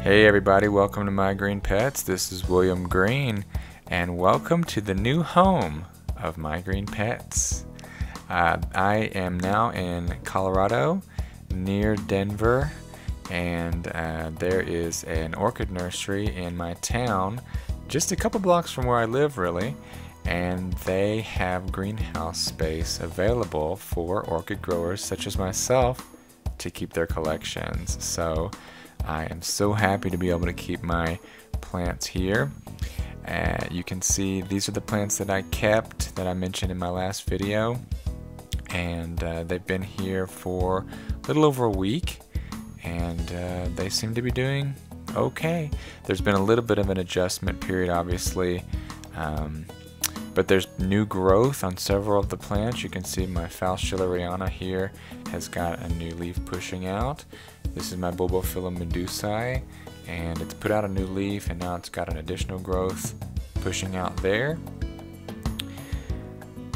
Hey everybody, welcome to My Green Pets. This is William Green, and welcome to the new home of My Green Pets. I am now in Colorado, near Denver, and there is an orchid nursery in my town, just a couple blocks from where I live really, and they have greenhouse space available for orchid growers such as myself to keep their collections. So I am so happy to be able to keep my plants here. You can see these are the plants that I kept that I mentioned in my last video, and they've been here for a little over a week, and they seem to be doing okay. There's been a little bit of an adjustment period obviously, but there's new growth on several of the plants. You can see my Phal-schilleriana here has got a new leaf pushing out. This is my Bulbophyllum medusae, and it's put out a new leaf, and now it's got an additional growth pushing out there.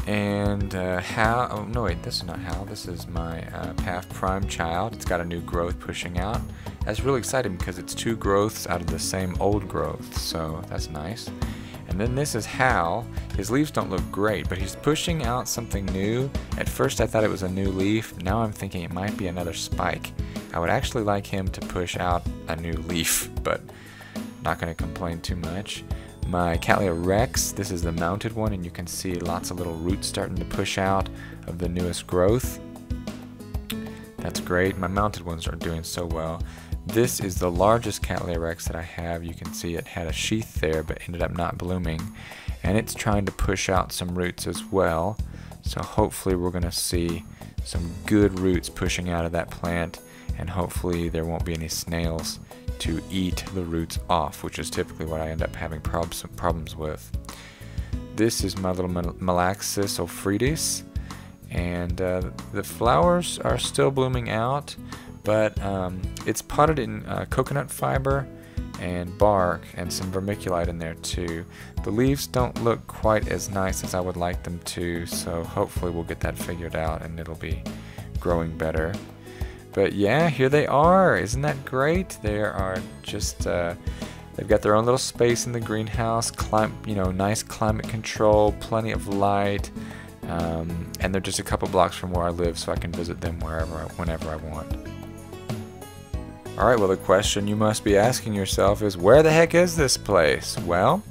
And oh no wait, this is not Hal, this is my Path Prime child. It's got a new growth pushing out. That's really exciting because it's two growths out of the same old growth, so that's nice. And then this is Hal. His leaves don't look great, but he's pushing out something new. At first I thought it was a new leaf. Now I'm thinking it might be another spike. I would actually like him to push out a new leaf, but not going to complain too much. My Cattleya rex, this is the mounted one, and you can see lots of little roots starting to push out of the newest growth. That's great. My mounted ones are doing so well. This is the largest Cattleya rex that I have. You can see it had a sheath there but ended up not blooming, and it's trying to push out some roots as well. So hopefully we're going to see some good roots pushing out of that plant, and hopefully there won't be any snails to eat the roots off, which is typically what I end up having problems with. This is my little Malaxis ophrydis, and the flowers are still blooming out, but it's potted in coconut fiber and bark and some vermiculite in there too. The leaves don't look quite as nice as I would like them to, so hopefully we'll get that figured out and it'll be growing better. But yeah, here they are. Isn't that great? They are just, they've got their own little space in the greenhouse, nice climate control, plenty of light, and they're just a couple blocks from where I live, so I can visit them whenever I want. Alright, well, the question you must be asking yourself is, where the heck is this place? Well,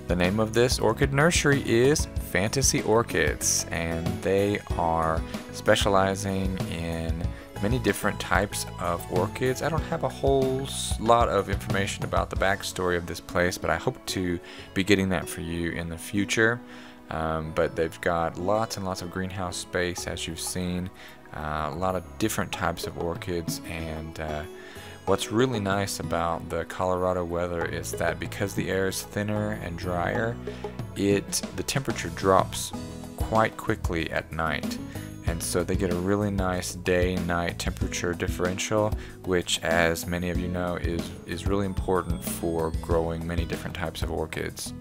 the name of this orchid nursery is Fantasy Orchids, and they are specializing in many different types of orchids. I don't have a whole lot of information about the backstory of this place, but I hope to be getting that for you in the future. But they've got lots and lots of greenhouse space, as you've seen, a lot of different types of orchids, and what's really nice about the Colorado weather is that because the air is thinner and drier, the temperature drops quite quickly at night, and so they get a really nice day-night temperature differential, which, as many of you know, is really important for growing many different types of orchids.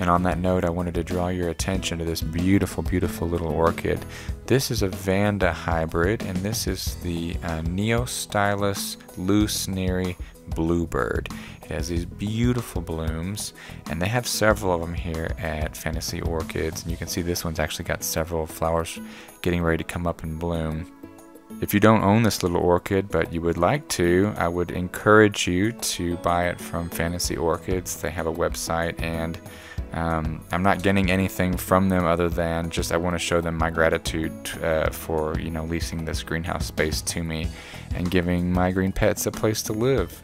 And on that note, I wanted to draw your attention to this beautiful, beautiful little orchid. This is a Vanda hybrid, and this is the Neostylus lusneri bluebird. It has these beautiful blooms, and they have several of them here at Fantasy Orchids. And you can see this one's actually got several flowers getting ready to come up and bloom. If you don't own this little orchid, but you would like to, I would encourage you to buy it from Fantasy Orchids. They have a website, and I'm not getting anything from them other than just I want to show them my gratitude for leasing this greenhouse space to me and giving My Green Pets a place to live.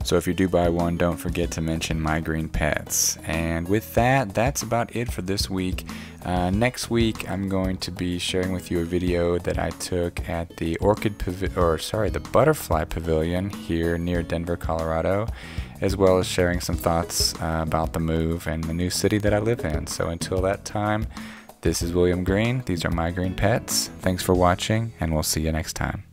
So if you do buy one, don't forget to mention My Green Pets. And with that, that's about it for this week. Next week, I'm going to be sharing with you a video that I took at the the Butterfly Pavilion here near Denver, Colorado, as well as sharing some thoughts about the move and the new city that I live in. So until that time, this is William Green. These are My Green Pets. Thanks for watching, and we'll see you next time.